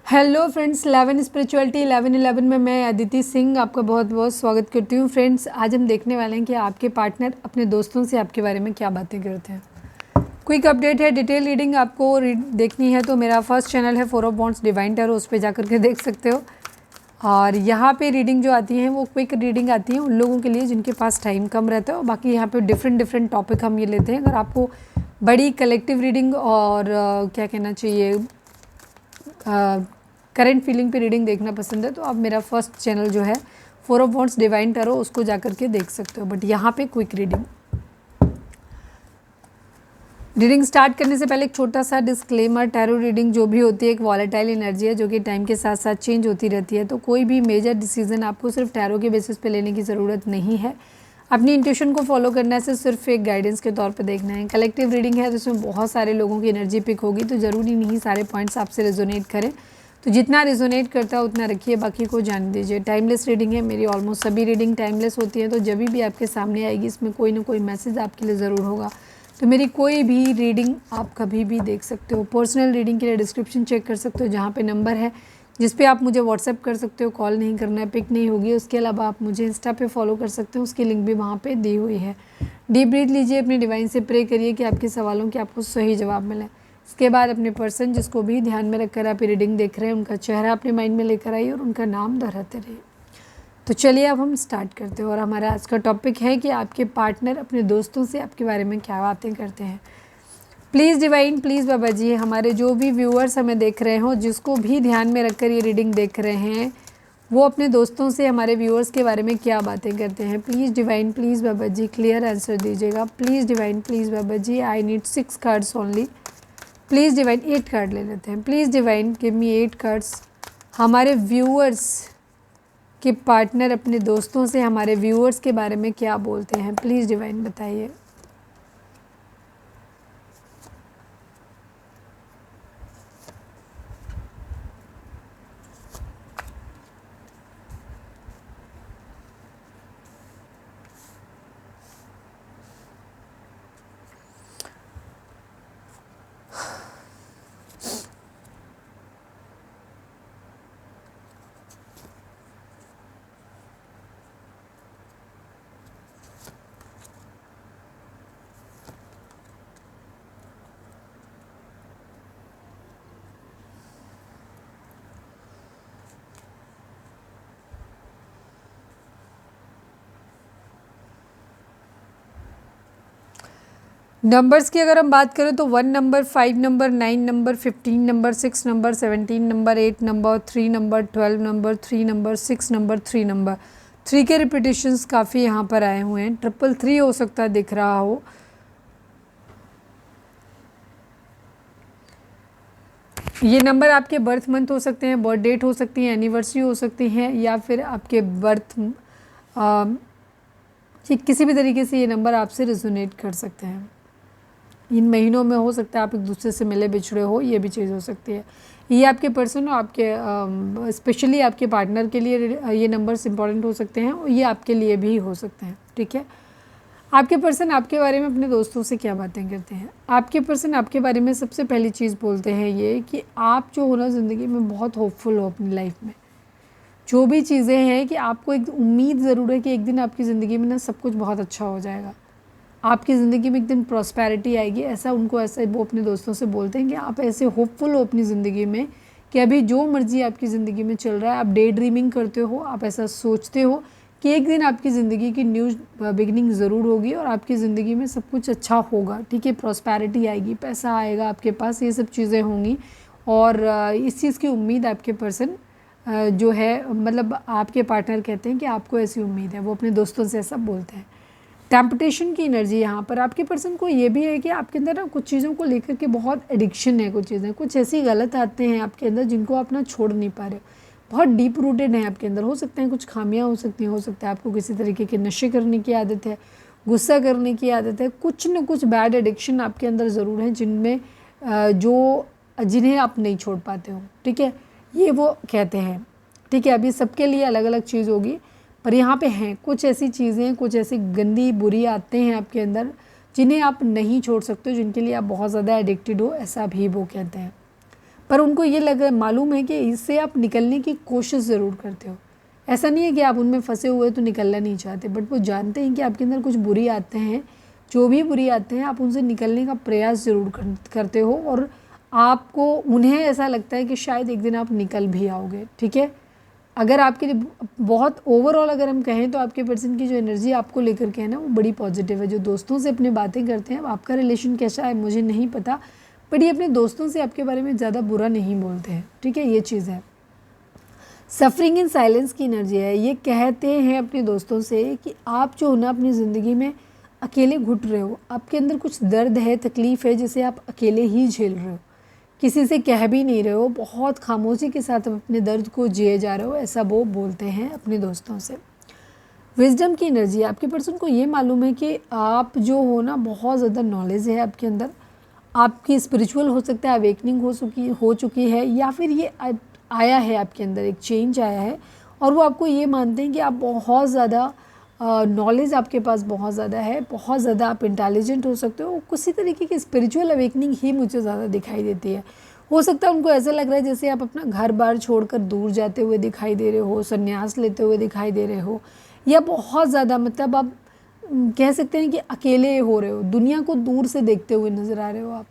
Hello friends, 11 spirituality 11 में मैं अदिति सिंह आपका बहुत बहुत स्वागत करती हूँ। फ्रेंड्स, आज हम देखने वाले हैं कि आपके पार्टनर अपने दोस्तों से आपके बारे में क्या बातें करते हैं। क्विक अपडेट है, डिटेल रीडिंग आपको देखनी है तो मेरा फर्स्ट चैनल है 4 ऑफ वॉन्ड्स डिवाइन टैरो, उस पर जाकर के देख सकते हो। और यहाँ पे रीडिंग जो आती है वो क्विक रीडिंग आती है उन लोगों के लिए जिनके पास टाइम कम रहता है, और बाकी यहाँ पे डिफरेंट टॉपिक हम ये लेते हैं। अगर आपको बड़ी कलेक्टिव रीडिंग और क्या कहना चाहिए करंट फीलिंग पे रीडिंग देखना पसंद है तो आप मेरा फर्स्ट चैनल जो है 4 ऑफ वॉन्ड्स डिवाइन टैरो, उसको जाकर के देख सकते हो। बट यहाँ पे क्विक रीडिंग स्टार्ट करने से पहले एक छोटा सा डिस्क्लेमर, टैरो रीडिंग जो भी होती है एक वॉलेटाइल एनर्जी है जो कि टाइम के साथ साथ चेंज होती रहती है, तो कोई भी मेजर डिसीजन आपको सिर्फ टैरो के बेसिस पे लेने की ज़रूरत नहीं है। अपनी इंट्यूशन को फॉलो करने से सिर्फ एक गाइडेंस के तौर पे देखना है। कलेक्टिव रीडिंग है तो इसमें बहुत सारे लोगों की एनर्जी पिक होगी, तो ज़रूरी नहीं सारे पॉइंट्स आपसे रेजोनेट करें, तो जितना रेजोनेट करता है उतना रखिए, बाकी को जान दीजिए। टाइमलेस रीडिंग है, मेरी ऑलमोस्ट सभी रीडिंग टाइमलेस होती है, तो जब भी आपके सामने आएगी इसमें कोई ना कोई मैसेज आपके लिए ज़रूर होगा। तो मेरी कोई भी रीडिंग आप कभी भी देख सकते हो। पर्सनल रीडिंग के लिए डिस्क्रिप्शन चेक कर सकते हो, जहाँ पे नंबर है जिस पे आप मुझे व्हाट्सएप कर सकते हो। कॉल नहीं करना है, पिक नहीं होगी। उसके अलावा आप मुझे इंस्टा पे फॉलो कर सकते हो, उसकी लिंक भी वहाँ पे दी हुई है। डीप ब्रीथ लीजिए, अपने डिवाइन से प्रे करिए कि आपके सवालों के आपको सही जवाब मिले। इसके बाद अपने पर्सन जिसको भी ध्यान में रखकर आप रीडिंग देख रहे हैं उनका चेहरा अपने माइंड में लेकर आइए और उनका नाम दोहराते रहिए। तो चलिए अब हम स्टार्ट करते हैं, और हमारा आज का टॉपिक है कि आपके पार्टनर अपने दोस्तों से आपके बारे में क्या बातें करते हैं। प्लीज़ डिवाइन, प्लीज़ बाबा जी, हमारे जो भी व्यूअर्स हमें देख रहे हो, जिसको भी ध्यान में रखकर ये रीडिंग देख रहे हैं, वो अपने दोस्तों से हमारे व्यूअर्स के बारे में क्या बातें करते हैं। Please divine, please Baba ji, clear answer दीजिएगा। Please divine, please Baba ji, I need 6 cards only. Please divine, 8 card ले लेते हैं। Please divine, give me 8 cards. हमारे व्यूअर्स के पार्टनर अपने दोस्तों से हमारे व्यूअर्स के बारे में क्या बोलते हैं, प्लीज़ डिवाइन बताइए। नंबर्स की अगर हम बात करें तो 1 number, 5 number, 9 number, 15 number, 6 number, 17 number, 8 number, 3 number, 12 number, 3 number, 6 number, 3 number. 3 के रिपीटेशंस काफ़ी यहाँ पर आए हुए हैं। 333 हो सकता है दिख रहा हो। ये नंबर आपके बर्थ मंथ हो सकते हैं, बर्थ डेट हो सकती है, एनिवर्सरी हो सकती है, या फिर आपके बर्थ किसी भी तरीके से ये नंबर आपसे रिजोनेट कर सकते हैं। इन महीनों में हो सकता है आप एक दूसरे से मिले बिछड़े हो, ये भी चीज़ हो सकती है। ये आपके पर्सन हो, आपके स्पेशली आपके पार्टनर के लिए ये नंबर्स इंपॉर्टेंट हो सकते हैं, और ये आपके लिए भी हो सकते हैं। ठीक है, आपके पर्सन आपके बारे में अपने दोस्तों से क्या बातें करते हैं। आपके पर्सन आपके बारे में सबसे पहली चीज़ बोलते हैं ये कि आप जो हो ना ज़िंदगी में बहुत होपफुल हो अपनी लाइफ में। जो भी चीज़ें हैं कि आपको एक उम्मीद ज़रूर है कि एक दिन आपकी ज़िंदगी में ना सब कुछ बहुत अच्छा हो जाएगा, आपकी ज़िंदगी में एक दिन प्रॉस्पेरिटी आएगी। ऐसा उनको, ऐसा वो अपने दोस्तों से बोलते हैं कि आप ऐसे होपफुल हो अपनी ज़िंदगी में कि अभी जो मर्ज़ी आपकी ज़िंदगी में चल रहा है, आप डे ड्रीमिंग करते हो, आप ऐसा सोचते हो कि एक दिन आपकी ज़िंदगी की न्यू बिगिनिंग ज़रूर होगी और आपकी ज़िंदगी में सब कुछ अच्छा होगा। ठीक है, प्रॉस्पेरिटी आएगी, पैसा आएगा आपके पास, ये सब चीज़ें होंगी, और इस चीज़ की उम्मीद आपके पर्सन जो है, मतलब आपके पार्टनर कहते हैं कि आपको ऐसी उम्मीद है, वो अपने दोस्तों से ऐसा बोलते हैं। टेम्पटेशन की एनर्जी यहाँ पर आपके पर्सन को ये भी है कि आपके अंदर ना कुछ चीज़ों को लेकर के बहुत एडिक्शन है। कुछ चीज़ें, कुछ ऐसी गलत आते हैं आपके अंदर जिनको आप ना छोड़ नहीं पा रहे हो, बहुत डीप रूटेड है आपके अंदर। हो सकते हैं कुछ खामियां हो सकती हैं, हो सकता है आपको किसी तरीके के नशे करने की आदत है, गुस्सा करने की आदत है, कुछ न कुछ बैड एडिक्शन आपके अंदर ज़रूर है जिनमें जिन्हें आप नहीं छोड़ पाते हो। ठीक है, ये वो कहते हैं। ठीक है, अभी सबके लिए अलग अलग चीज़ होगी, पर यहाँ पे हैं कुछ ऐसी चीज़ें, कुछ ऐसी गंदी बुरी आदतें हैं आपके अंदर जिन्हें आप नहीं छोड़ सकते, जिनके लिए आप बहुत ज़्यादा एडिक्टेड हो, ऐसा भी वो कहते हैं। पर उनको ये मालूम है कि इससे आप निकलने की कोशिश ज़रूर करते हो। ऐसा नहीं है कि आप उनमें फंसे हुए तो निकलना नहीं चाहते, बट वो जानते हैं कि आपके अंदर कुछ बुरी आदतें हैं, जो भी बुरी आदतें हैं आप उनसे निकलने का प्रयास ज़रूर करते हो, और आपको उन्हें ऐसा लगता है कि शायद एक दिन आप निकल भी आओगे। ठीक है, अगर आपके लिए बहुत ओवरऑल अगर हम कहें तो आपके पर्सन की जो एनर्जी आपको लेकर के है ना, वो बड़ी पॉजिटिव है। जो दोस्तों से अपनी बातें करते हैं, अब आपका रिलेशन कैसा है मुझे नहीं पता, बट ये अपने दोस्तों से आपके बारे में ज़्यादा बुरा नहीं बोलते हैं। ठीक है, ये चीज़ है। सफरिंग इन साइलेंस की एनर्जी है। ये कहते हैं अपने दोस्तों से कि आप जो ना अपनी ज़िंदगी में अकेले घुट रहे हो, आपके अंदर कुछ दर्द है, तकलीफ़ है, जिसे आप अकेले ही झेल रहे हो, किसी से कह भी नहीं रहे हो, बहुत खामोशी के साथ अपने दर्द को जिए जा रहे हो, ऐसा वो बोलते हैं अपने दोस्तों से। विजडम की एनर्जी, आपके पर्सन को ये मालूम है कि आप जो हो ना, बहुत ज़्यादा नॉलेज है आपके अंदर, आपकी स्पिरिचुअल हो सकता है अवेकनिंग हो चुकी है, या फिर ये आया है आपके अंदर, एक चेंज आया है, और वो आपको ये मानते हैं कि आप बहुत ज़्यादा नॉलेज आपके पास बहुत ज़्यादा है, बहुत ज़्यादा आप इंटेलिजेंट हो सकते हो। किसी तरीके की स्पिरिचुअल अवेकनिंग ही मुझे ज़्यादा दिखाई देती है। हो सकता है उनको ऐसा लग रहा है जैसे आप अपना घर बार छोड़कर दूर जाते हुए दिखाई दे रहे हो, संन्यास लेते हुए दिखाई दे रहे हो, या बहुत ज़्यादा मतलब आप कह सकते हैं कि अकेले हो रहे हो, दुनिया को दूर से देखते हुए नज़र आ रहे हो। आप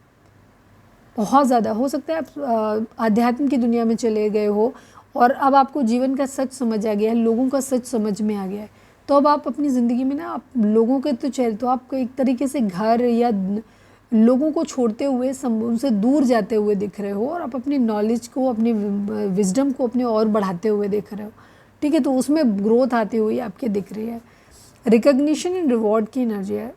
बहुत ज़्यादा हो सकता है आप आध्यात्म की दुनिया में चले गए हो, और अब आपको जीवन का सच समझ आ गया है, लोगों का सच समझ में आ गया है। तो अब आप अपनी ज़िंदगी में ना, आप लोगों के तो चेहरे, तो आप एक तरीके से घर या लोगों को छोड़ते हुए उनसे दूर जाते हुए दिख रहे हो, और आप अपनी नॉलेज को, अपनी विजडम को अपने और बढ़ाते हुए दिख रहे हो। ठीक है, तो उसमें ग्रोथ आती हुई आपके दिख रही है। रिकग्निशन एंड रिवॉर्ड की एनर्जी है।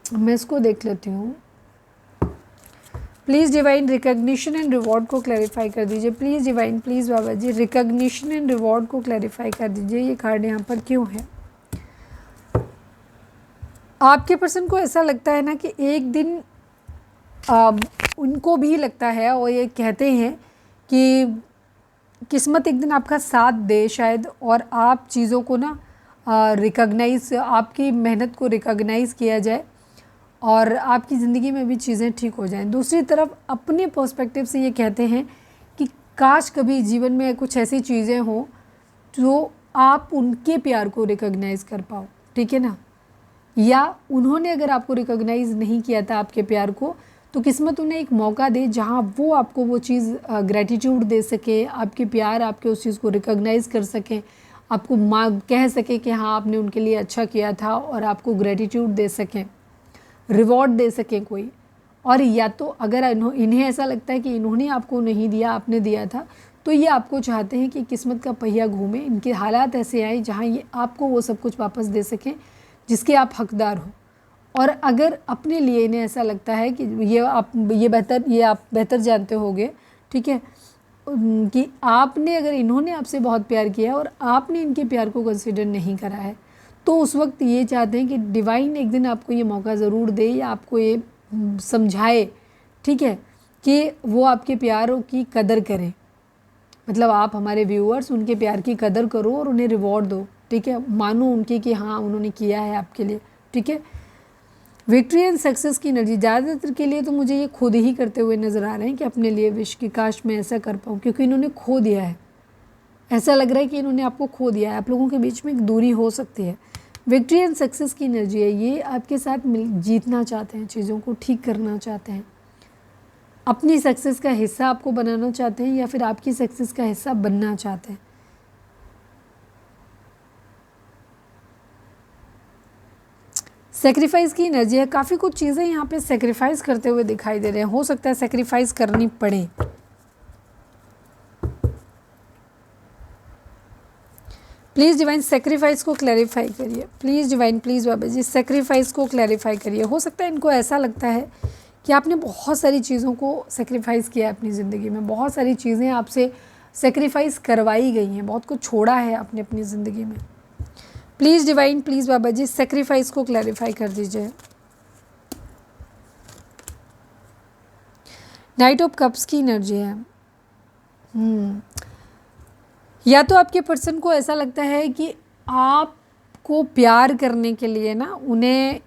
मैं इसको देख लेती हूँ। Please divine recognition and reward को क्लैरिफाई कर दीजिए। Please divine, please Baba ji, recognition and reward को क्लैरिफाई कर दीजिए। ये कार्ड यहाँ पर क्यों है? आपके पर्सन को ऐसा लगता है ना कि एक दिन उनको भी लगता है, और ये कहते हैं कि किस्मत एक दिन आपका साथ दे शायद, और आप चीज़ों को ना रिकग्नाइज़, आपकी मेहनत को रिकग्नाइज़ किया जाए, और आपकी ज़िंदगी में भी चीज़ें ठीक हो जाएं। दूसरी तरफ अपने पर्सपेक्टिव से ये कहते हैं कि काश कभी जीवन में कुछ ऐसी चीज़ें हों जो आप उनके प्यार को रिकग्नाइज़ कर पाओ। ठीक है ना, या उन्होंने अगर आपको रिकग्नाइज़ नहीं किया था आपके प्यार को, तो किस्मत उन्हें एक मौका दे जहाँ वो आपको वो चीज़ ग्रैटिट्यूड दे सके, आपके प्यार, आपके उस चीज़ को रिकग्नाइज़ कर सकें, आपको कह सके कि हाँ आपने उनके लिए अच्छा किया था, और आपको ग्रैटिट्यूड दे सकें, रिवॉर्ड दे सकें कोई। और या तो अगर इन्हें ऐसा लगता है कि इन्होंने आपको नहीं दिया, आपने दिया था, तो ये आपको चाहते हैं कि किस्मत का पहिया घूमे, इनके हालात ऐसे आए जहाँ ये आपको वो सब कुछ वापस दे सकें जिसके आप हकदार हो। और अगर अपने लिए इन्हें ऐसा लगता है कि ये आप बेहतर जानते होंगे, ठीक है, कि आपने, अगर इन्होंने आपसे बहुत प्यार किया और आपने इनके प्यार को कंसिडर नहीं करा है, तो उस वक्त ये चाहते हैं कि डिवाइन एक दिन आपको ये मौका ज़रूर दे, या आपको ये समझाए, ठीक है, कि वो आपके प्यारों की कदर करें। मतलब आप हमारे व्यूअर्स उनके प्यार की कदर करो और उन्हें रिवॉर्ड दो। ठीक है, मानो उनके कि हाँ उन्होंने किया है आपके लिए। ठीक है, विक्ट्री एंड सक्सेस की एनर्जी ज़्यादातर के लिए तो मुझे ये खुद ही करते हुए नज़र आ रहे हैं कि अपने लिए विश की काश मैं ऐसा कर पाऊँ, क्योंकि इन्होंने खो दिया है। ऐसा लग रहा है कि इन्होंने आपको खो दिया है। आप लोगों के बीच में एक दूरी हो सकती है। विक्ट्री एंड सक्सेस की एनर्जी है। ये आपके साथ जीतना चाहते हैं, चीज़ों को ठीक करना चाहते हैं, अपनी सक्सेस का हिस्सा आपको बनाना चाहते हैं, या फिर आपकी सक्सेस का हिस्सा बनना चाहते हैं। सेक्रीफाइस की एनर्जी है। काफ़ी कुछ चीज़ें यहाँ पे सेक्रीफाइस करते हुए दिखाई दे रहे हैं। हो सकता है सेक्रीफाइस करनी पड़े। प्लीज़ डिवाइन सेक्रीफाइस को क्लैरिफाई करिए। Please divine, please Baba ji, sacrifice को क्लैरिफाई करिए। हो सकता है इनको ऐसा लगता है कि आपने बहुत सारी चीज़ों को सेक्रीफाइस किया है अपनी ज़िंदगी में, बहुत सारी चीज़ें आपसे सेक्रीफाइस करवाई गई हैं, बहुत कुछ छोड़ा है आपने अपनी ज़िंदगी में। Please divine, please Baba ji, sacrifice को क्लैरिफाई कर दीजिए। नाइट ऑफ कप्स की एनर्जी है। या तो आपके पर्सन को ऐसा लगता है कि आपको प्यार करने के लिए ना उन्हें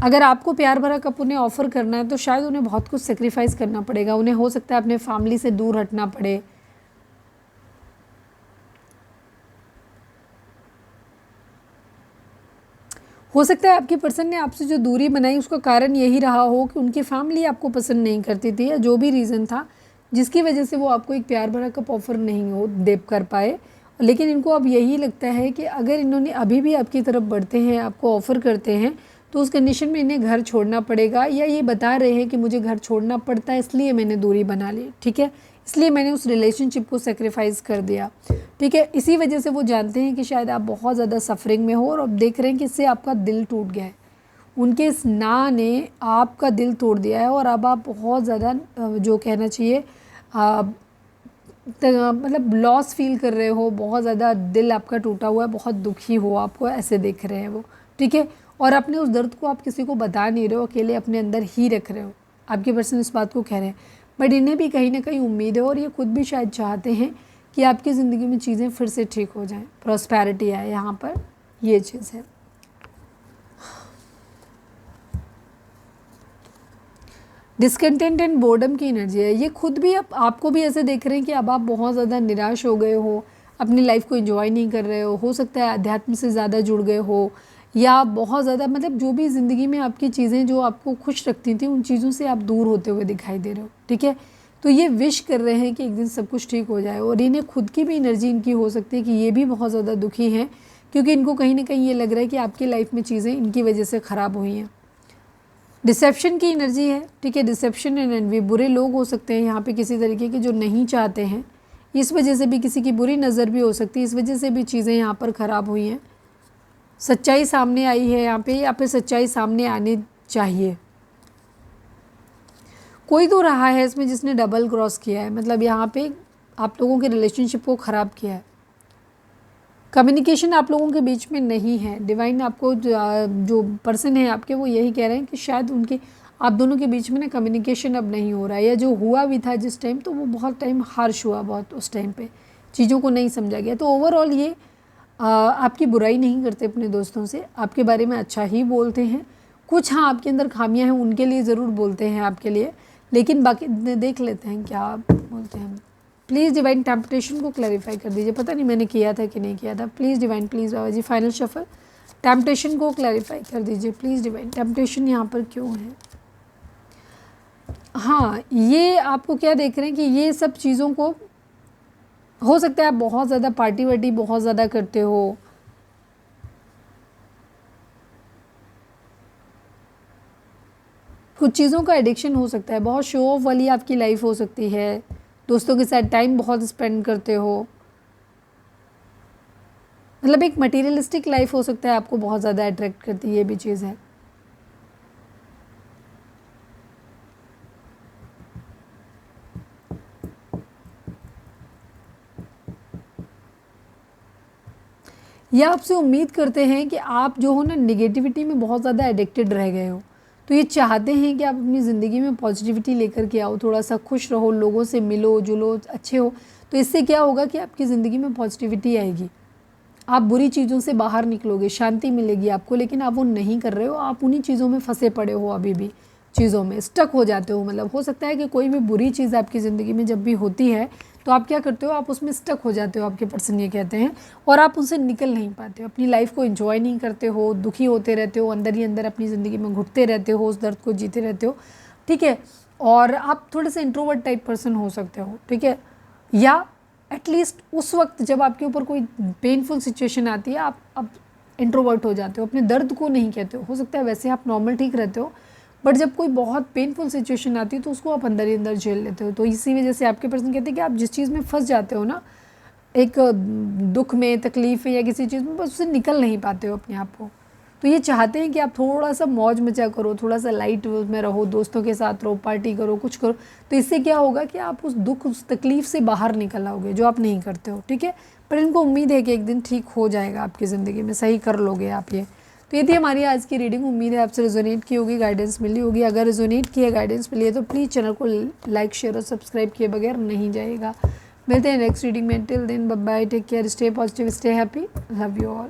अगर आपको प्यार भरा कप उन्हें ऑफ़र करना है तो शायद उन्हें बहुत कुछ सेक्रीफाइस करना पड़ेगा, उन्हें हो सकता है अपने फैमिली से दूर हटना पड़े। हो सकता है आपके पर्सन ने आपसे जो दूरी बनाई उसका कारण यही रहा हो कि उनकी फैमिली आपको पसंद नहीं करती थी, या जो भी रीज़न था जिसकी वजह से वो आपको एक प्यार भरा कप ऑफ़र नहीं हो दे कर पाए। लेकिन इनको अब यही लगता है कि अगर इन्होंने अभी भी आपकी तरफ बढ़ते हैं, आपको ऑफ़र करते हैं, तो उस कंडीशन में इन्हें घर छोड़ना पड़ेगा, या ये बता रहे हैं कि मुझे घर छोड़ना पड़ता है इसलिए मैंने दूरी बना ली, ठीक है, इसलिए मैंने उस रिलेशनशिप को सेक्रीफाइस कर दिया, ठीक है। इसी वजह से वो जानते हैं कि शायद आप बहुत ज़्यादा सफरिंग में हो और अब देख रहे हैं कि इससे आपका दिल टूट गया है, उनके इस ना ने आपका दिल तोड़ दिया है और अब आप बहुत ज़्यादा जो कहना चाहिए मतलब लॉस फील कर रहे हो, बहुत ज़्यादा दिल आपका टूटा हुआ है, बहुत दुखी हो आपको, ऐसे देख रहे हैं वो, ठीक है। और अपने उस दर्द को आप किसी को बता नहीं रहे हो, अकेले अपने अंदर ही रख रहे हो, आपके पर्सन इस बात को कह रहे हैं। बट इन्हें भी कहीं ना कहीं उम्मीद है और ये खुद भी शायद चाहते हैं कि आपकी ज़िंदगी में चीज़ें फिर से ठीक हो जाएं, प्रॉस्पेरिटी आए यहाँ पर, ये चीज़ है। डिस्कंटेंट एंड बोर्डम की एनर्जी है, ये खुद भी अब आपको भी ऐसे देख रहे हैं कि अब आप बहुत ज़्यादा निराश हो गए हो, अपनी लाइफ को एंजॉय नहीं कर रहे हो सकता है अध्यात्म से ज़्यादा जुड़ गए हो, या बहुत ज़्यादा मतलब जो भी ज़िंदगी में आपकी चीज़ें जो आपको खुश रखती थी उन चीज़ों से आप दूर होते हुए दिखाई दे रहे हो, ठीक है। तो ये विश कर रहे हैं कि एक दिन सब कुछ ठीक हो जाए, और इन्हें खुद की भी एनर्जी इनकी हो सकती है कि ये भी बहुत ज़्यादा दुखी हैं, क्योंकि इनको कहीं ना कहीं ये लग रहा है कि आपकी लाइफ में चीज़ें इनकी वजह से ख़राब हुई हैं। डिसेप्शन की एनर्जी है, ठीक है, डिसेप्शन एंड एनवी, बुरे लोग हो सकते हैं यहाँ पे किसी तरीके के जो नहीं चाहते हैं, इस वजह से भी किसी की बुरी नज़र भी हो सकती है, इस वजह से भी चीज़ें यहाँ पर ख़राब हुई हैं। सच्चाई सामने आई है यहाँ पे सच्चाई सामने आनी चाहिए। कोई तो रहा है इसमें जिसने डबल क्रॉस किया है, मतलब यहाँ पे आप लोगों के रिलेशनशिप को ख़राब किया है, कम्युनिकेशन आप लोगों के बीच में नहीं है। डिवाइन आपको जो पर्सन है आपके वो यही कह रहे हैं कि शायद उनके आप दोनों के बीच में ना कम्युनिकेशन अब नहीं हो रहा है, या जो हुआ भी था जिस टाइम तो वो बहुत टाइम हार्श हुआ, बहुत उस टाइम पे चीज़ों को नहीं समझा गया। तो ओवरऑल ये आपकी बुराई नहीं करते अपने दोस्तों से, आपके बारे में अच्छा ही बोलते हैं, कुछ हाँ आपके अंदर खामियां हैं उनके लिए ज़रूर बोलते हैं आपके लिए, लेकिन बाकी देख लेते हैं क्या बोलते हैं। प्लीज़ डिवाइन टेम्पटेशन को क्लैरिफाई कर दीजिए, पता नहीं मैंने किया था कि नहीं किया था। Please divine, please Baba ji, final shuffle, temptation को क्लैरिफाई कर दीजिए प्लीज़ डिवाइन, टेम्पटेशन यहाँ पर क्यों है। हाँ, ये आपको क्या देख रहे हैं कि ये सब चीज़ों को हो सकता है आप बहुत ज़्यादा पार्टी वार्टी बहुत ज़्यादा करते हो, कुछ चीज़ों का एडिक्शन हो सकता है, बहुत शो ऑफ वाली आपकी लाइफ हो सकती है, दोस्तों के साथ टाइम बहुत स्पेंड करते हो, मतलब एक मटेरियलिस्टिक लाइफ हो सकता है आपको बहुत ज़्यादा अट्रैक्ट करती है, ये भी चीज़ है। या आपसे उम्मीद करते हैं कि आप जो हो ना नेगेटिविटी में बहुत ज़्यादा एडिक्टेड रह गए हो, तो ये चाहते हैं कि आप अपनी ज़िंदगी में पॉजिटिविटी लेकर के आओ, थोड़ा सा खुश रहो, लोगों से मिलो जुलो, अच्छे हो, तो इससे क्या होगा कि आपकी ज़िंदगी में पॉजिटिविटी आएगी, आप बुरी चीज़ों से बाहर निकलोगे, शांति मिलेगी आपको। लेकिन आप वो नहीं कर रहे हो, आप उन्हीं चीज़ों में फंसे पड़े हो, अभी भी चीज़ों में स्टक हो जाते हो। मतलब हो सकता है कि कोई भी बुरी चीज़ आपकी ज़िंदगी में जब भी होती है तो आप क्या करते हो, आप उसमें स्टक हो जाते हो, आपके पर्सन ये कहते हैं, और आप उनसे निकल नहीं पाते हो, अपनी लाइफ को एंजॉय नहीं करते हो, दुखी होते रहते हो, अंदर ही अंदर अपनी ज़िंदगी में घुटते रहते हो, उस दर्द को जीते रहते हो, ठीक है। और आप थोड़े से इंट्रोवर्ट टाइप पर्सन हो सकते हो, ठीक है, या एटलीस्ट उस वक्त जब आपके ऊपर कोई पेनफुल सिचुएशन आती है आप इंट्रोवर्ट हो जाते हो, अपने दर्द को नहीं कहते हो सकता है वैसे आप नॉर्मल ठीक रहते हो, बट जब कोई बहुत पेनफुल सिचुएशन आती है तो उसको आप अंदर ही अंदर झेल लेते हो। तो इसी वजह से आपके पर्सन कहते हैं कि आप जिस चीज़ में फंस जाते हो ना, एक दुख में, तकलीफ में या किसी चीज़ में, बस उससे निकल नहीं पाते हो अपने आप को। तो ये चाहते हैं कि आप थोड़ा सा मौज मचा करो, थोड़ा सा लाइट में रहो, दोस्तों के साथ रहो, पार्टी करो, कुछ करो, तो इससे क्या होगा कि आप उस दुख, उस तकलीफ से बाहर निकल आओगे, जो आप नहीं करते हो, ठीक है। पर इनको उम्मीद है कि एक दिन ठीक हो जाएगा आपकी ज़िंदगी में, सही कर लोगे आप ये। तो ये थी हमारी आज की रीडिंग, उम्मीद है आपसे रेजोनेट की होगी, गाइडेंस मिली होगी। अगर रेजोनेट की है, गाइडेंस मिली है, तो प्लीज़ चैनल को लाइक शेयर और सब्सक्राइब किए बगैर नहीं जाएगा। मिलते हैं नेक्स्ट रीडिंग में, till then bye bye, take care, stay positive, stay happy, love you all.